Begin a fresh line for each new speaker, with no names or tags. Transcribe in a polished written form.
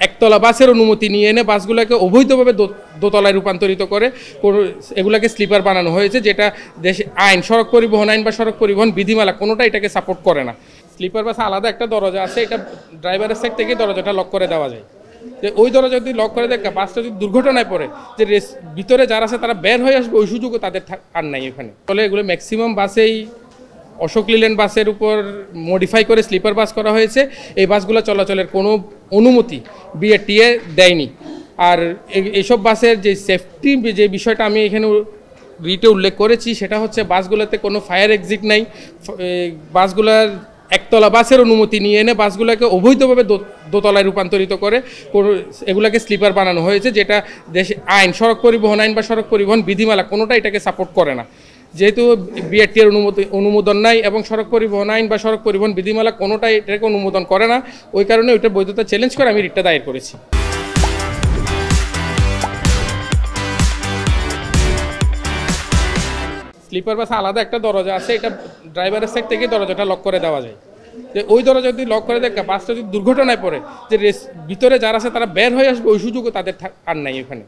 একতলা বাসের অনুমতি নিয়ে এনে বাসগুলোকে অবৈধভাবে দোতলায় রূপান্তরিত করে এগুলাকে স্লিপার বানানো হয়েছে, যেটা দেশে আইন, সড়ক পরিবহন আইন বা সড়ক পরিবহন বিধিমালা কোনোটা এটাকে সাপোর্ট করে না। স্লিপার বাসে আলাদা একটা দরজা আছে, এটা ড্রাইভারের সাইড থেকে দরজাটা লক করে দেওয়া যায়। যে ওই দরজা যদি লক করে দেয়, বাসটা যদি দুর্ঘটনায় পড়ে, যে ভিতরে যারা আছে তারা বের হয়ে আসবে, ওই সুযোগও তাদের আর নাই এখানে। ফলে এগুলো ম্যাক্সিমাম বাসেই অশোক লিল্যান্ড বাসের উপর মডিফাই করে স্লিপার বাস করা হয়েছে। এই বাসগুলো চলাচলের কোনো অনুমতি বিআরটিএ দেয়নি। আর এইসব বাসের যে সেফটি যে বিষয়টা আমি এখানে রিটে উল্লেখ করেছি, সেটা হচ্ছে বাসগুলোতে কোনো ফায়ার এক্সিট নাই। বাসগুলোর একতলা বাসের অনুমতি নিয়ে এনে বাসগুলোকে অবৈধভাবে দোতলায় রূপান্তরিত করে এগুলাকে স্লিপার বানানো হয়েছে, যেটা দেশে আইন, সড়ক পরিবহন আইন বা সড়ক পরিবহন বিধিমালা কোনোটা এটাকে সাপোর্ট করে না। যেহেতু বিআরটিএর অনুমোদন নাই এবং সড়ক পরিবহন আইন বা সড়ক পরিবহন বিধিমালা কোনোটাই এটাকে অনুমোদন করে না, ওই কারণে ওইটার বৈধতা চ্যালেঞ্জ করে আমি রিটটা দায়ের করেছি। স্লিপার বাসে আলাদা একটা দরজা আছে, এটা ড্রাইভারের সাইড থেকে দরজাটা লক করে দেওয়া যায়। যে ওই দরজা যদি লক করে দেয়, বাসটা যদি দুর্ঘটনায় পড়ে, যে ভিতরে যারা আছে তারা বের হয়ে আসবে, ওই সুযোগও তাদের আর নাই এখানে।